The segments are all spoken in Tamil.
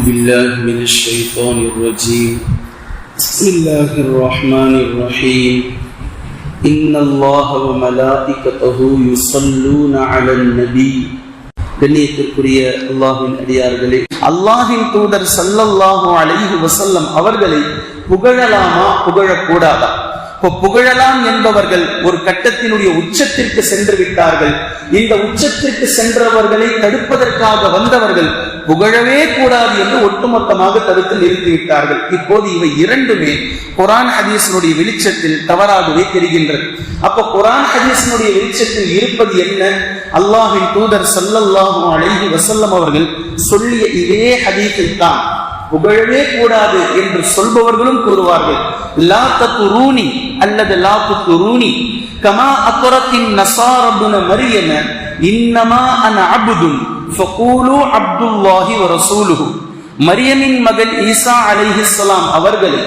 بالله من الشيطان الرجيم بسم الله الرحمن الرحيم إن الله وملائكته يصلون على النبي கண்ணியத்திற்குரிய அல்லாஹ்வின் அடியார்களே, அல்லாஹ்வின் தூதர் ஸல்லல்லாஹு அலைஹி வஸல்லம் அவர்களை புகழலாமா புகழக்கூடாதா? புகழலாம் என்பவர்கள் ஒரு கட்டத்தினுடைய உச்சத்திற்கு சென்று விட்டார்கள். இந்த உச்சத்திற்கு சென்றவர்களை தடுப்பதற்காக வந்தவர்கள் புகழவே கூடாது என்று ஒட்டுமொத்தமாக தடுத்து நிறுத்திவிட்டார்கள். இப்போது இவை இரண்டுமே குர்ஆன் ஹதீஸினுடைய வெளிச்சத்தில் தவறாகவே தெரிகின்றது. அப்ப குர்ஆன் ஹதீஸினுடைய வெளிச்சத்தில் இருப்பது என்ன? அல்லாஹ்வின் தூதர் ஸல்லல்லாஹு அலைஹி வஸல்லம் அவர்கள் சொல்லிய இதே ஹதீஸை தான் புகழவே கூடாது என்று சொல்பவர்களும் கூறுவார்கள். லா தத்ரூனி அல்லது லா துத்ரூனி கமா அத்ரத்தின் நஸாரா இப்னு மரியம இன்னமா அன அப்துன் ஃபகூலு அப்துல்லாஹி வ ரசூலுஹு. மரியமின் மகன் ஈசா அலைஹிஸ்ஸலாம் அவர்களை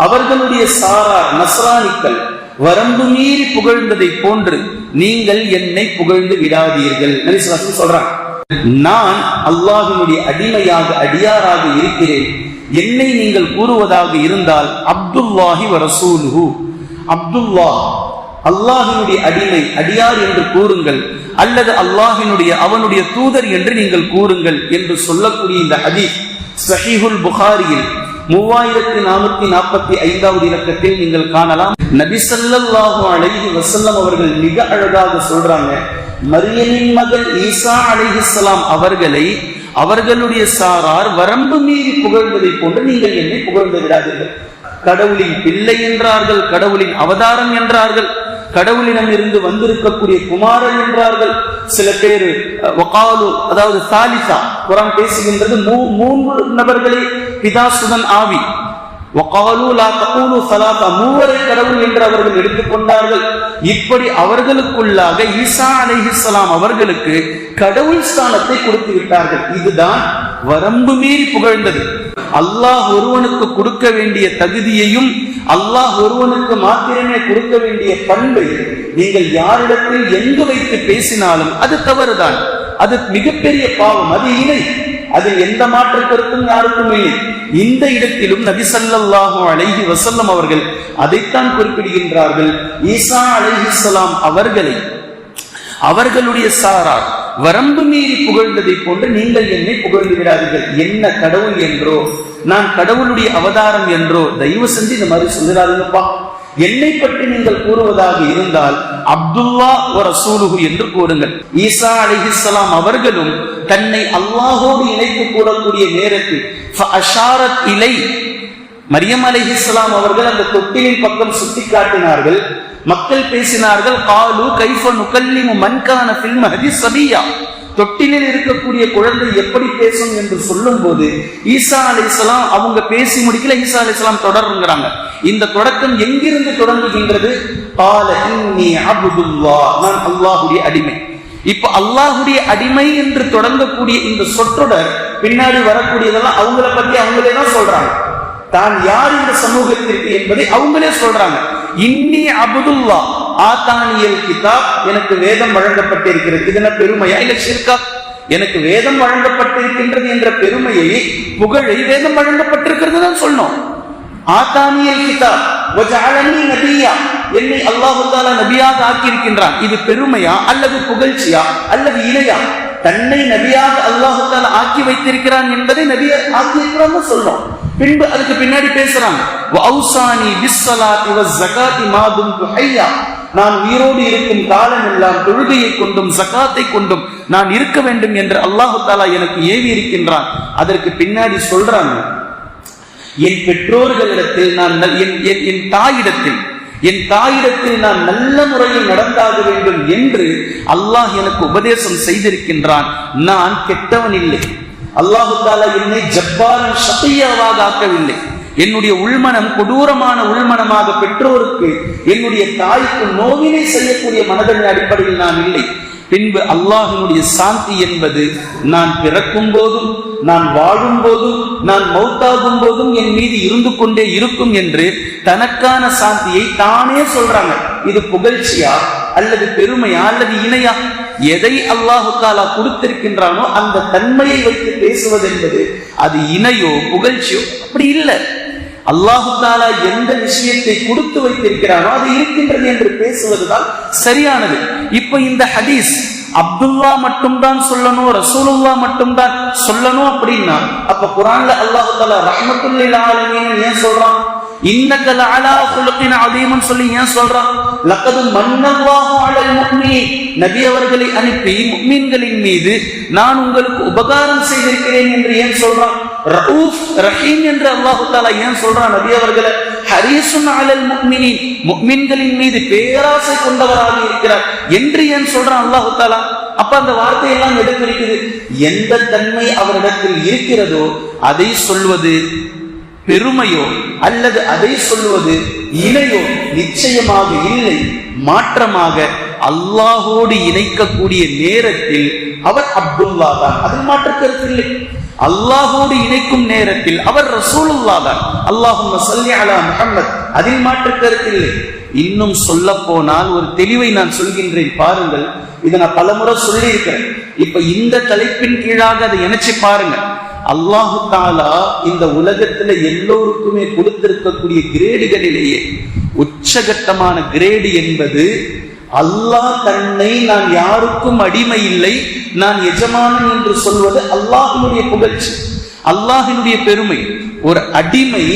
அவர்களுடைய சாரார் நஸ்ரானிகள் வரம்பு மீறி புகழ்ந்ததை போன்று நீங்கள் என்னை புகழ்ந்து விடாதீர்கள். நபி ஸல்லல்லாஹு அலைஹி வஸல்லம் சொல்றாங்க, நான் அல்லாஹ்வினுடைய அடிமையாக அடியாராக இருக்கிறேன். என்னை நீங்கள் கூறுவதாக இருந்தால் அப்துல்லாஹி வ ரசூலுஹு, அப்துல்லாஹ் அல்லாஹ்வினுடைய அடிமை அடியார் என்று கூறுங்கள், அல்லது அல்லாஹ்வினுடைய அவனுடைய தூதர் என்று நீங்கள் கூறுங்கள் என்று சொல்லக்கூடிய இந்த ஹதீஸ் ஸஹீஹுல் புகாரியில் 3445வது இலக்கத்தில் நீங்கள் காணலாம். நபி ஸல்லல்லாஹு அலைஹி வஸல்லம் அவர்கள் மிக அழகாக சொல்றாங்க, மரியமின் மகன் ஈசா அலைஹிஸ்ஸலாம் அவர்களை அவர்களுடைய சாரார் வரம்பு மீறி புகழ்வதை போன்று நீங்கள் என்னை புகழ்ந்து விடாதீர்கள். கடவுளின் பிள்ளை என்றார்கள், கடவுளின் அவதாரம் என்றார்கள், கடவுளிடம் இருந்து வந்திருக்கக்கூடிய குமாரன் என்றார்கள். சில பேர் வகாலு, அதாவது சாலிசா, குர்ஆன் பேசுகின்றது மூன்று நபர்களே பிதா சுதன் ஆவி. வகாலு லா தகூலு ஸலாதா, மூவரை கடவுள் என்று அவர்கள் எடுத்துக்கொண்டார்கள். இப்படி அவர்களுக்குள்ளாக ஈசா அலைஹிஸ்ஸலாம் அவர்களுக்கு கடவுள் ஸ்தானத்தை கொடுத்து விட்டார்கள். இதுதான் வரம்பு மீறி புகழ்ந்தது. அல்லாஹ் ஒருவனுக்கு கொடுக்க வேண்டிய தகுதியையும் அல்லாஹ் ஒருவனுக்கு மாத்திரமே கொடுக்க வேண்டிய பண்பை நீங்கள் யாரிடத்தில் எங்கு வைத்து பேசினாலும் அது தவறுதான், அது மிகப்பெரிய பாவம், அது இணை, அதில் எந்த மாற்று கருத்தும் யாருக்கும் இல்லை. இந்த இடத்திலும் நபி ஸல்லல்லாஹு அலைஹி வஸல்லம் அவர்கள் அதைத்தான் குறிப்பிடுகின்றார்கள். ஈசா அலைஹிஸ்ஸலாம் அவர்களை அவர்களுடைய சாரார் வரம்பு மீறி புகழ்ந்ததை போன்று நீங்கள் என்னை புகழ்ந்து விடாதீர்கள். என்ன கடவுள் என்றோ நான் கடவுளுடைய அவதாரம் என்றோ தயவு செஞ்சு இந்த மாதிரி சொல்லிடாதீங்கப்பா. என்னை பற்றி நீங்கள் கூறுவதாக இருந்தால் அப்துல்லா வ ரசூலுஹு என்று கூறுங்கள். ஈசா அலைஹிஸ்ஸலாம் அவர்களும் தன்னை அல்லாஹோடு இணைத்து கூறக்கூடிய நேரத்தில் ஃபஅஷாரத் இலை, மரியம் அலைஹிஸ்ஸலாம் அவர்கள் அந்த தொட்டிலின் பக்கம் சுட்டி காட்டினார்கள். மக்கள் பேசினார்கள், காலு கைஃப நுகல்லிமு மன் கான ஃபில் மஹ்தி சபியா, தொட்டிலில் இருக்கக்கூடிய குழந்தை எப்படி பேசும் என்று சொல்லும் போது ஈசா அலைஹிஸ்ஸலாம் அவங்க பேசி முடிக்கல, ஈசா அலைஹிஸ்ஸலாம் தொடர்கிறாங்க. இந்த தொடக்கம் எங்கிருந்து தொடங்குகின்றது? கால இன்னி அப்துல்லாஹ், நான் அல்லாஹ்வுடைய அடிமை. இப்ப அல்லாஹ்வுடைய அடிமை என்று தொடங்கக்கூடிய இந்த சொற்றொடர் பின்னாடி வரக்கூடியதெல்லாம் அவங்கள பத்தி அவங்களே தான் சொல்றாங்க. தான் யார் இந்த சமூகத்திற்கு என்பதை அவங்களே சொல்றாங்க. இன்னி அப்துல்லாஹ் ஆதானியல் கிதாப், எனக்கு வேதம் வழங்கப்பட்டிருக்கிறது. இதன பெருமையா இல்ல ஷிர்கா? எனக்கு வேதம் வழங்கப்பட்டிருக்கின்றது என்ற பெருமையை, புகழை வேதம் வழங்கப்பட்டிருக்கிறது தான் சொல்லணும். ஆதானியல் கிதாப் வஜஅலனி நபியா, என்னை அல்லாஹ் தஆலா நபியாக ஆக்கியிருக்கின்றான். இது பெருமையா அல்லது புகழ்ச்சியா அல்லது இணையா? தன்னை நபியாக அல்லாஹ் தஆலா ஆக்கி வைத்திருக்கிறான் என்பதை நபியை ஆக்கியிருக்கிறான்னு சொல்லணும். பின்பு அதுக்கு பின்னாடி பேசுறாங்க, வஅௌசானி பிஸ்ஸலாத்தி வஸ்ஸகாத்தி மா தும்து ஹய்யா, நான் உயிரோடு இருக்கும் காலம் எல்லாம் தொழுகையை கொண்டும் ஜகாத்தை கொண்டும் நான் இருக்க வேண்டும் என்று அல்லாஹ் தஆலா எனக்கு ஏவி இருக்கின்றான். அதற்கு பின்னாடி சொல்றாங்க, என் பெற்றோர்களிடத்தில் நான் என் தாயிடத்தில் நான் நல்ல முறையில் நடந்தாக வேண்டும் என்று அல்லாஹ் எனக்கு உபதேசம் செய்திருக்கின்றான். நான் கெட்டவன் இல்லை. அல்லாஹு தஆலா என்னை ஜப்பாரன் ஷகியாவாக ஆக்கவில்லை. என்னுடைய உள்மனம் கொடூரமான உள்மனமாக பெற்றோருக்கு என்னுடைய தாய்க்கு நோவினை செய்யக்கூடிய மனதின் அடிப்படையில் நான் இல்லை. பின்பு அல்லாஹ்வினுடைய சாந்தி என்பது நான் பிறக்கும் போதும் நான் வாழும் போதும் நான் மௌத்தாகும் போதும் என் மீது இருந்து கொண்டே இருக்கும் என்று தனக்கான சாந்தியை தானே சொல்றாங்க. இது புகழ்ச்சியா அல்லது பெருமையா அல்லது இணையா? எதை அல்லாஹு தாலா கொடுத்திருக்கின்றானோ அந்த தன்மையை வைத்து பேசுவது என்பது அது இணையோ புகழ்ச்சியோ அப்படி இல்லை. அல்லாஹு தாலா எந்த விஷயத்தை கொடுத்து வைத்திருக்கிறானோ அது இருக்கின்றது என்று பேசுவதுதான் சரியானது. இப்ப இந்த ஹதீஸ் அப்துல்லா மட்டும்தான் சொல்லணும், ரசூலுல்லா மட்டும்தான் சொல்லணும் அப்படின்னா அப்ப குர்ஆன்ல அல்லாஹ் தஆலா ரஹ்மத்துல் லில் ஆலமீன் ஏன் சொல்றான்? இன்னக லஅலா குலுகின் அதீம் சொல்லி ஏன் சொல்றான்? லகத் மன்னல்லாஹு அலல் முஃமினீன், நபி அவர்களை அனுப்பி முஃமின்களின் மீது நான் உங்களுக்கு உபகாரம் செய்திருக்கிறேன் என்று ஏன் சொல்றான்? ரഊஃப் ரஹீம் என்று அல்லாஹ் தஆலா ஏன் சொல்றான் நபி அவர்களை? ஹரீசுன் அலல் முஃமினீன், முஃமின்களின் மீது பேராசை கொண்டவராக இருக்கிறார் என்று ஏன் சொல்றான் அல்லாஹ் தஆலா? அப்ப அந்த வார்த்தையெல்லாம் எது குறிக்குது? எந்த தன்மை அவரிடத்தில் இருக்கிறதோ அதை சொல்வது பெருமையோ அல்லது அதை சொல்வது இணையோ நிச்சயமாக இல்லை. மாற்றமாக அல்லாஹோடு இணைக்கக்கூடிய நேரத்தில் அவர் அப்துல்லா தான், அதில் மாற்று கருத்து இல்லை. அல்லாஹோடு இணைக்கும் நேரத்தில் அவர் ரசூலுல்லாஹ் தான், அல்லாஹும்ம ஸல்லி அலா முஹம்மத், அதில் மாற்று கருத்து இல்லை. இன்னும் சொல்ல போனால் ஒரு தெளிவை நான் சொல்கின்றேன் பாருங்கள். இதை நான் பலமுறை சொல்லி இருக்கிறேன். இப்ப இந்த தலைப்பின் கீழாக அதை இணைச்சு பாருங்க. அல்லாஹு தாலா இந்த உலகத்துல எல்லோருக்குமே கொடுத்திருக்கக்கூடிய கிரேடுகளிலேயே உச்சகட்டமான கிரேடு என்பது அல்லாஹ் தன்னை நான் யாருக்கும் அடிமை இல்லை, நான் எஜமானன் என்று சொல்வது அல்லாஹ்வினுடைய புகழ்ச்சி, அல்லாஹ்வினுடைய பெருமை. ஒரு அடிமை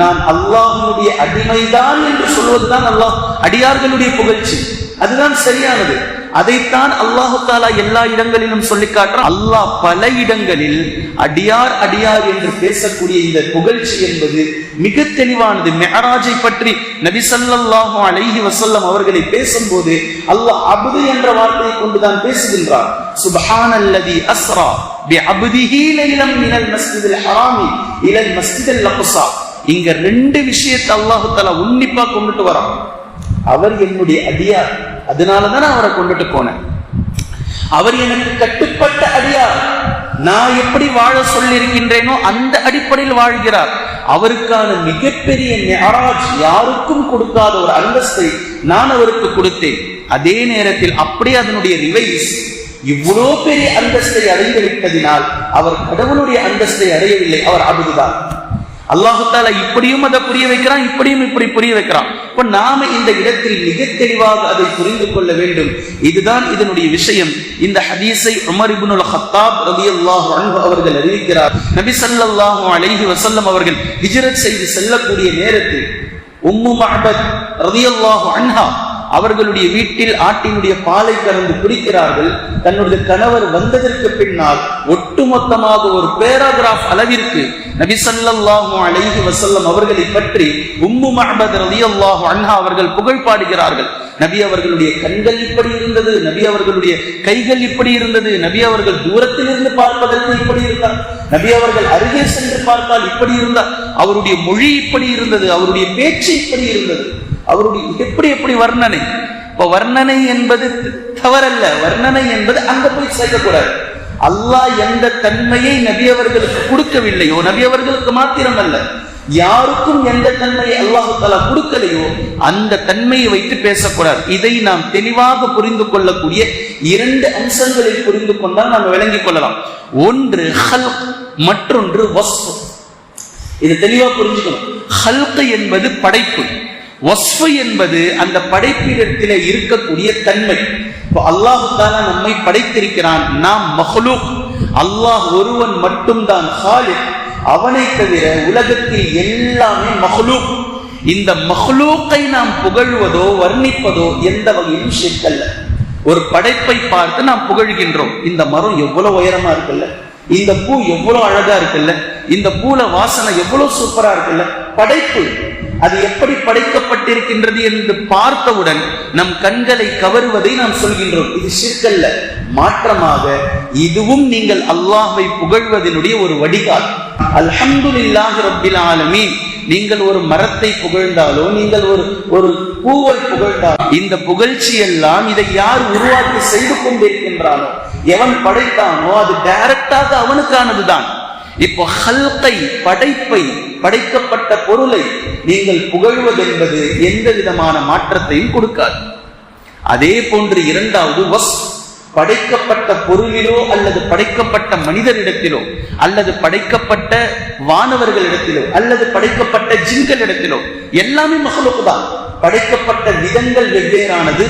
நான் அல்லாஹ்வினுடைய அடிமைதான் என்று சொல்வதுதான் அல்லாஹ் அடியார்களுடைய புகழ்ச்சி. அதுதான் சரியானது. அதைத்தான் அல்லாஹு தாலா எல்லா இடங்களிலும் சொல்லி காட்டுறான். அல்லாஹ் பல இடங்களில் அடியார் அடியார் என்று பேசக்கூடிய இந்த புகழ்ச்சி என்பது மிக தெளிவானது. மிஅராஜை பற்றி நபி ஸல்லல்லாஹு அலைஹி வஸல்லம் அவர்களை பேசும்போது அல்லாஹ் அப்து என்ற வார்த்தையை கொண்டுதான் பேசுகின்றார். சுப்ஹானல்லதி அஸ்ரா பிஅப்திஹி லைலம் மினல் மஸ்ஜிதில் ஹராமி இலல் மஸ்ஜிதில் அக்ஸா. இங்க ரெண்டு விஷயத்தை அல்லாஹு தாலா உன்னிப்பா கொண்டுட்டு வரான். அவர் என்னுடைய அடியார், அதனாலதான் அவரை கொண்டுட்டு போனேன். அவர் எனக்கு கட்டுப்பட்ட அடியார், நான் எப்படி வாழ சொல்லி இருக்கின்றேனோ அந்த அடிப்படையில் வாழ்கிறார். அவருக்கான மிகப்பெரிய மிஅராஜ், யாருக்கும் கொடுக்காத ஒரு அந்தஸ்தை நான் அவருக்கு கொடுத்தேன். அதே நேரத்தில் அப்படியே அதனுடைய ரிவைஸ், இவ்வளோ பெரிய அந்தஸ்தை அடைந்து விட்டதினால் அவர் கடவுளுடைய அந்தஸ்தை அடையவில்லை, அவர் அபுதுதான். அல்லாஹு தாலா இப்படியும் அதை புரிய வைக்கிறான், இப்படியும் இப்படி புரிய வைக்கிறான். இப்ப நாம இந்த இடத்தில் மிக தெளிவாக அதை புரிந்து கொள்ள வேண்டும். இதுதான் இதனுடைய விஷயம். இந்த ஹதீஸை உமர் இப்னுல் ஹத்தாப் ரலியல்லாஹு அன்ஹு அவர்கள் அறிவிக்கிறார். நபி ஸல்லல்லாஹு அலைஹி வஸல்லம் அவர்கள் ஹிஜ்ரத் செய்து செல்லக்கூடிய நேரத்தில் உம்மு மஅபத் ரலியல்லாஹு அன்ஹா அவர்களுடைய வீட்டில் ஆட்டினுடைய பாலை கறந்து குடிக்கிறார்கள். தன்னுடைய கணவர் வந்ததற்கு பின்னால் ஒட்டுமொத்தமாக ஒரு பேராகிராஃப் அளவிற்கு நபி ஸல்லல்லாஹு அலைஹி வஸல்லம் அவர்களை பற்றி உம்மு மஅபத் ரலியல்லாஹு அன்ஹா அவர்கள் புகழ் பாடுகிறார்கள். நபி அவர்களுடைய கண்கள் இப்படி இருந்தது, நபி அவர்களுடைய கைகள் இப்படி இருந்தது, நபி அவர்கள் தூரத்தில் இருந்து பார்ப்பதற்கு இப்படி இருந்தார், நபி அவர்கள் அருகே சென்று பார்த்தால் இப்படி இருந்தார், அவருடைய மொழி இப்படி இருந்தது, அவருடைய பேச்சு இப்படி இருந்தது, அவருடைய எப்படி எப்படி வர்ணனை. இப்ப வர்ணனை என்பது தவறல்ல, வர்ணனை என்பது அங்க போய் சேர்க்கக்கூடாது. அல்லாஹ் எந்த தன்மையை நபி அவர்களுக்கு கொடுக்கவில்லையோ, நபி அவர்களுக்கு மாத்திரம் அல்ல, யாருக்கும் எந்த தன்மையை அல்லாஹ் தஆலா கொடுக்கலையோ அந்த தன்மையை வைத்து பேசக்கூடாது. இதை நாம் தெளிவாக புரிந்து கொள்ளக்கூடிய இரண்டு அம்சங்களில் புரிந்து கொண்டால் நாம் விளங்கிக் கொள்ளலாம். ஒன்று ஹல்க், மற்றொன்று வஸ்ஃப். இது தெளிவா புரிஞ்சுக்கணும். ஹல்க் என்பது படைப்பு, வஸ்ஃப் என்பது அந்த படைப்பிடத்திலே இருக்கக்கூடிய தன்மை. இப்போ அல்லாஹ் தஆலா நம்மை படைத்திருக்கிறான், நாம் மஹ்லூக். அல்லாஹ் ஒருவன் மட்டும்தான் ஹாலிக், அவனை தவிர உலகத்தில் எல்லாமே மஹ்லூக். இந்த மஹ்லூக்கை நாம் புகழ்வதோ வர்ணிப்பதோ எந்த வகையிலும் ஷிர்க். ஒரு படைப்பை பார்த்து நாம் புகழ்கின்றோம். இந்த மரம் எவ்வளவு உயரமா இருக்குல்ல, இந்த பூ எவ்வளவு அழகா இருக்குல்ல, இந்த பூல வாசனை எவ்வளவு சூப்பரா இருக்குல்ல, படைப்பு. அது எப்படி படைக்கப்பட்டிருக்கின்றது என்று பார்த்தவுடன் நம் கண்களை கவருவதை நாம் சொல்கின்றோம். இது ஷிர்க் அல்ல, மாற்றமாக இதுவும் நீங்கள் அல்லாஹ்வை புகழ்வதனுடைய ஒரு வடிகால். அல்ஹம்துலில்லாஹி ரப்பில் ஆலமீன். நீங்கள் ஒரு மரத்தை புகழ்ந்தாலோ, நீங்கள் ஒரு பூவை புகழ்ந்தாலோ, இந்த புகழ்ச்சி எல்லாம் இதை யார் உருவாக்கி செய்து கொண்டிருக்கின்றானோ, எவன் படைத்தானோ அது டைரக்டாக அவனுக்கானதுதான். இப்போ ஹல்கை, படைப்பை, படைக்கப்பட்ட பொருளை நீங்கள் புகழ்வதென்பது எந்த விதமான மாற்றத்தையும் கொடுக்காது. அதே போன்று இரண்டாவது வஸ்ஃப். படைக்கப்பட்ட பொருளிலோ அல்லது படைக்கப்பட்ட மனிதரிடத்திலோ அல்லது படைக்கப்பட்ட வானவர்களிடத்திலோ அல்லது படைக்கப்பட்ட ஜின்களிடத்திலோ எல்லாமே மக்லூக் தான். படைக்கப்பட்ட விதங்கள் வெவ்வேறானது,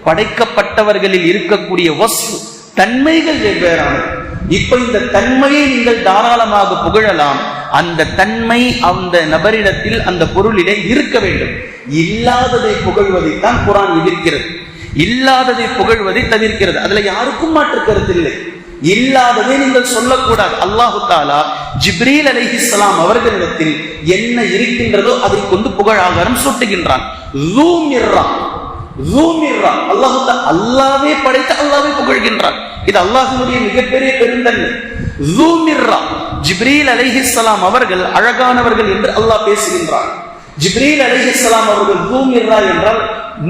படைக்கப்பட்டவர்களில் இருக்கக்கூடிய வஸ்ஃப் தன்மைகள் வெவ்வேறானது. இப்ப இந்த தன்மையை நீங்கள் தாராளமாக புகழலாம். அந்த தன்மை அந்த நபரிடத்தில் அந்த பொருளிலே இருக்க வேண்டும். இல்லாததை புகழ்வதைத்தான் குர்ஆன் எதிர்க்கிறது. இல்லாததை புகழ்வதை தவிர்க்கிறது. அதுல யாருக்கும் மாற்று கருத்து இல்லை. இல்லாததை நீங்கள் சொல்லக்கூடாது. அல்லாஹு தஆலா ஜிப்ரீல் அலைஹிஸ்ஸலாம் அவர்களிடத்தில் என்ன இருக்கின்றதோ அதை கொண்டு புகழாகாரம் சூட்டுகின்றான். அல்லாஹ்வே படைத்த அல்லாஹ்வை புகழ்கின்றான். இது அல்லாஹ்வுடைய மிகப்பெரிய பெருந்தன்மை. ஜிப்ரீல் அலைஹிஸ்ஸலாம் அவர்கள் அழகானவர்கள் என்று அல்லாஹ் பேசுகின்றான். ஜிப்ரீல் அலைஹிஸ்ஸலாம் அவர்கள் ஜூமிர்ரா என்றால்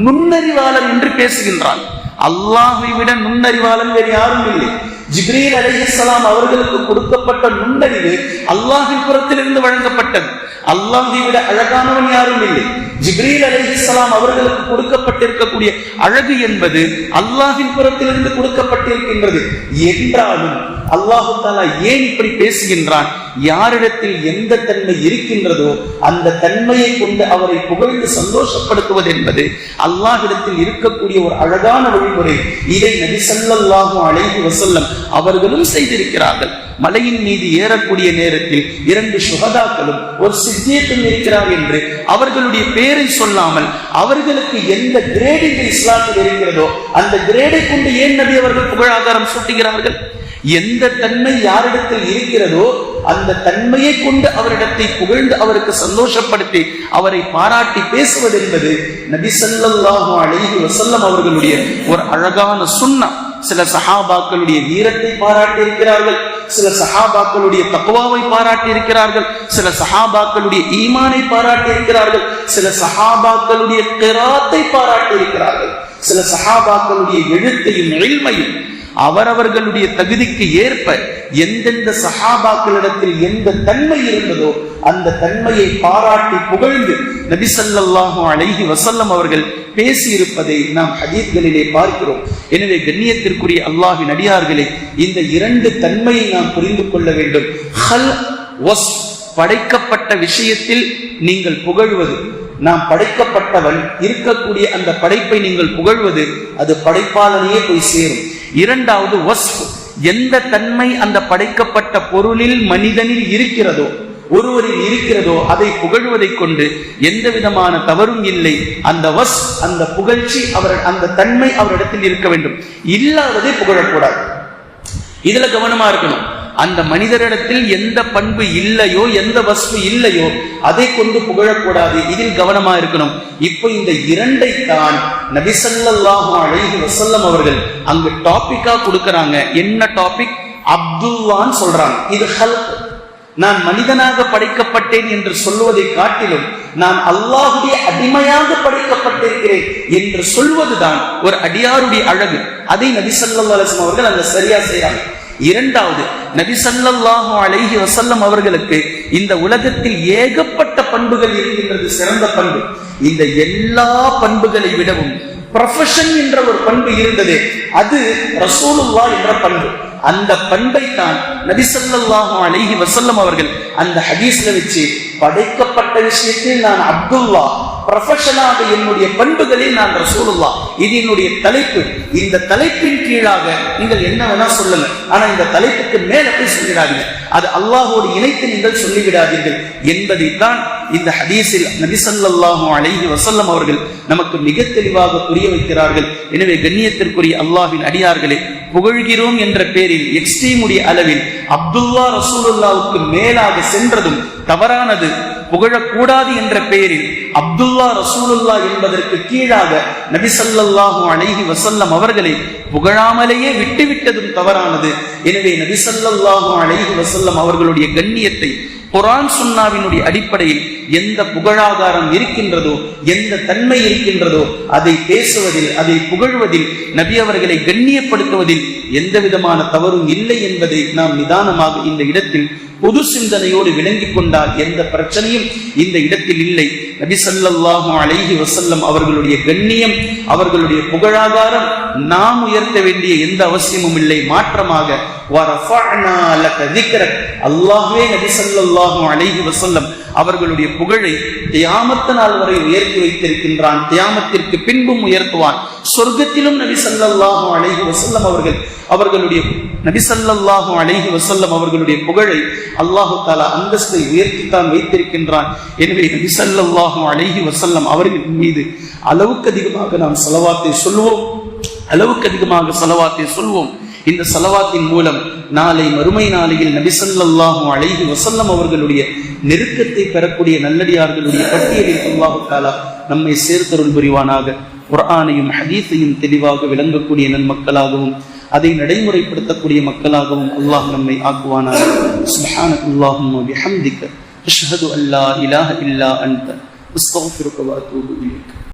நுண்ணறிவாளர் என்று பேசுகின்றான். அல்லாஹ்வை விட நுண்ணறிவாளன் வேறு யாரும் இல்லை. ஜிப்ரீல் அலைஹிஸ்ஸலாம் அவர்களுக்கு கொடுக்கப்பட்ட நுண்ணறிவு அல்லாஹ்வின் புறத்திலிருந்து வழங்கப்பட்டது. அல்லாஹ்வை விட அழகானவன் யாரும் இல்லை. ஜிப்ரீல் அலைஹிஸ்ஸலாம் அவர்களுக்கு கொடுக்கப்பட்டிருக்கக்கூடிய அழகு என்பது அல்லாஹ்வின் புறத்திலிருந்து கொடுக்கப்பட்டிருக்கின்றது. என்றாலும் அல்லாஹ் தஆலா ஏன் இப்படி பேசுகின்றான்? யாரிடத்தில் எந்த தன்மை இருக்கின்றதோ அந்த தன்மையை கொண்டு அவரை புகழ்ந்து சந்தோஷப்படுத்துவது என்பது அல்லாஹ்விடத்தில் இருக்கக்கூடிய ஒரு அழகான வழிமுறை. இதை நபி ஸல்லல்லாஹு அலைஹி வஸல்லம் அவர்களும் செய்திருக்கிறார்கள். மலையின் மீது ஏறக்கூடிய நேரத்தில் 2 சுஹதாக்களும் ஒரு சித்தியத்தும் இருக்கிறார் என்று அவர்களுடைய பெயரை சொல்லாமல் அவர்களுக்கு எந்த கிரேட் இந்த இஸ்லாத்தில் இருக்கிறதோ அந்த கிரேடை கொண்டு ஏன் நபி அவர்கள் புகழாதாரம் சூட்டுகிறார்கள்? எந்த தன்மை யாரிடத்தில் இருக்கிறதோ அந்த தன்மையை கொண்டு அவரிடத்தை புகழ்ந்து அவருக்கு சந்தோஷப்படுத்தி அவரை பாராட்டி பேசுவது என்பது நபி ஸல்லல்லாஹு அலைஹி வஸல்லம் அவர்களுடைய ஒரு அழகான சுன்னா. சில சஹாபாக்களுடைய வீரத்தை பாராட்டி இருக்கிறார்கள், சில சஹாபாக்களுடைய தக்வாவை பாராட்டி இருக்கிறார்கள், சில சஹாபாக்களுடைய ஈமானை பாராட்டி இருக்கிறார்கள், சில சஹாபாக்களுடைய கிராத்தை பாராட்டி இருக்கிறார்கள், சில சஹாபாக்களுடைய எழுத்தையும் இல்மையும் அவரவர்களுடைய தகுதிக்கு ஏற்ப எந்தெந்த சஹாபாக்களிடத்தில் எந்த தன்மை இருந்ததோ அந்த தன்மையை பாராட்டி புகழ்ந்து நபி ஸல்லல்லாஹு அலைஹி வஸல்லம் அவர்கள் பேசி இருப்பதை நாம் ஹதீஸ்களிலே பார்க்கிறோம். எனவே கண்ணியத்திற்குரிய அல்லாஹ்வின் அடியார்களே, இந்த 2 தன்மையை நாம் புரிந்து கொள்ள வேண்டும். படைக்கப்பட்ட விஷயத்தில் நீங்கள் புகழ்வது, நாம் படைக்கப்பட்டவன் இருக்கக்கூடிய அந்த படைப்பை நீங்கள் புகழ்வது, அது படைப்பாளனையே போய் சேரும். இரண்டாவது வஸ்ஃப், எந்த தன்மை அந்த படைக்கப்பட்ட பொருளில் மனிதனில் இருக்கிறதோ ஒருவரில் இருக்கிறதோ அதை புகழ்வதை கொண்டு எந்த விதமான தவறும் இல்லை. அந்த அந்த புகழ்ச்சி அந்த தன்மை அவரிடத்தில் இருக்க வேண்டும். இல்லாததை புகழக்கூடாது. இதுல கவனமா இருக்கணும். அந்த மனிதரிடத்தில் எந்த பண்பு இல்லையோ எந்த வஸ்து இல்லையோ அதை கொண்டு புகழக்கூடாது. இதில் கவனமா இருக்கணும். இப்போ இந்த 2ஐ தான் நபி ஸல்லல்லாஹு அலைஹி வஸல்லம் அவர்கள் அங்கு டாபிக்கா கொடுக்கறாங்க. என்ன டாபிக்? அப்துல்லான்னு சொல்றாங்க. இது ஹல்க், நான் மனிதனாக படைக்கப்பட்டேன் என்று சொல்வதை காட்டிலும் நான் அல்லாஹ்வுடைய அடிமையாக படைக்கப்பட்டிருக்கிறேன் என்று சொல்வதுதான் ஒரு அடியாருடைய அழகு. அதை நபி ஸல்லல்லாஹு அலைஹி வஸல்லம் அவர்கள் அந்த சரியா செய்றாங்க. இரண்டாவது, நபி ஸல்லல்லாஹு அலைஹி வஸல்லம் அவர்களுக்கு இந்த உலகத்தில் ஏகப்பட்ட பண்புகள் இருக்கின்றது. சிறந்த பண்பு, இந்த எல்லா பண்புகளை விடவும் ப்ரொஃபஷன் என்ற ஒரு பண்பு இருந்தது. அது ரசூலுல்லாஹ் என்ற பண்பு. அந்த பண்பை தான் நபி ஸல்லல்லாஹு அலைஹி வஸல்லம் அவர்கள் அந்த ஹதீஸ்ல வச்சு படைக்கப்பட்ட விஷயத்தில் நான் அப்துல்லா, ப்ரொஃபஷனாக என்னுடைய பண்புகளில் நான் ரசூலுல்லாஹ். இது என்னுடைய தலைப்பு. இந்த தலைப்பின் கீழாக நீங்கள் என்ன வேணா சொல்லுங்க, ஆனா இந்த தலைப்புக்கு மேல போய் சொல்லிடாதீங்க, அது அல்லாஹோடு இணைத்து நீங்கள் சொல்லிவிடாதீர்கள் என்பதைத்தான் இந்த ஹதீஸில் நபி ஸல்லல்லாஹு அலைஹி வஸல்லம் அவர்கள் நமக்கு மிக தெளிவாக புரிய வைக்கிறார்கள். எனவே கண்ணியத்திற்குரிய அல்லாஹ்வின் அடியார்களே, புகழ்கிறோம் என்ற பேரில் எக்ஸ்ட்ரீமுடைய அளவில் அப்துல்லா ரசூலுல்லாவுக்கு மேலாக சென்றதும் தவறானது. புகழக்கூடாது என்ற பெயரில் அப்துல்லா ரசூலுல்லா என்பதற்கு கீழாக நபி ஸல்லல்லாஹு அலைஹி வஸல்லம் அவர்களை புகழாமலேயே விட்டுவிட்டதும் தவறானது. எனவே நபி ஸல்லல்லாஹு அலைஹி வஸல்லம் அவர்களுடைய கண்ணியத்தை குர்ஆன் சுன்னாவினுடைய அடிப்படையில் எந்த புகழாதாரம் இருக்கின்றதோ எந்த தன்மை இருக்கின்றதோ அதை பேசுவதில், அதை புகழ்வதில், நபி அவர்களை கண்ணியப்படுத்துவதில் எந்த விதமான தவறும் இல்லை என்பதை நாம் நிதானமாக இந்த இடத்தில் பொது சிந்தனையோடு விளங்கிக் கொண்டால் எந்த பிரச்சனையும் இந்த இடத்தில் இல்லை. நபி ஸல்லல்லாஹு அலைஹி வஸல்லம் அவர்களுடைய கண்ணியம், அவர்களுடைய புகழாதாரம் நாம் உயர்த்த வேண்டிய எந்த அவசியமும் இல்லை. மாற்றமாக வரஃபஅனா லக திக்ரக், அல்லாஹ்வே நபி ஸல்லல்லாஹு அலைஹி வஸல்லம் அவர்களுடைய புகழை கியாமத் நாள் வரை உயர்த்தி வைத்திருக்கின்றான். கியாமத்திற்கு பின்பும் உயர்த்துவான். சொர்க்கத்திலும் நபி ஸல்லல்லாஹு அலைஹி வஸல்லம் அவர்களுடைய நபி ஸல்லல்லாஹு அலைஹி வஸல்லம் அவர்களுடைய புகழை அல்லாஹு தஆலா அந்தஸ்தை உயர்த்தித்தான் வைத்திருக்கின்றான். எனவே நபி ஸல்லல்லாஹு அலைஹி வஸல்லம் அவர்களின் மீது அளவுக்கு அதிகமாக நாம் ஸலவாத்தை சொல்வோம், அளவுக்கு அதிகமாக ஸலவாத்தை சொல்வோம். இந்த ஸலவாத்தின் மூலம் நாளை மறுமை நாளையில் நபி ஸல்லல்லாஹு அலைஹி வஸல்லம் அவர்களுடைய நெருக்கத்தை பெறக்கூடிய நல்லடியார்களுடைய பட்டியலில் அல்லாஹு தஆலா நம்மை சேர்த்தருள் புரிவானாக. குர்ஆனையும் ஹதீஸையும் தெளிவாக விளங்கக்கூடிய நன்மக்களாகவும் அதை நடைமுறைப்படுத்தக்கூடிய மக்களாகவும் அல்லாஹ் நம்மை ஆக்குவானாக. சுப்ஹானல்லாஹும்ம பிஹம்திக அஷ்ஹது அல்லா இலாஹ இல்லா அன்த அஸ்தக்ஃபிருக வ அத்தூபு இலைக்.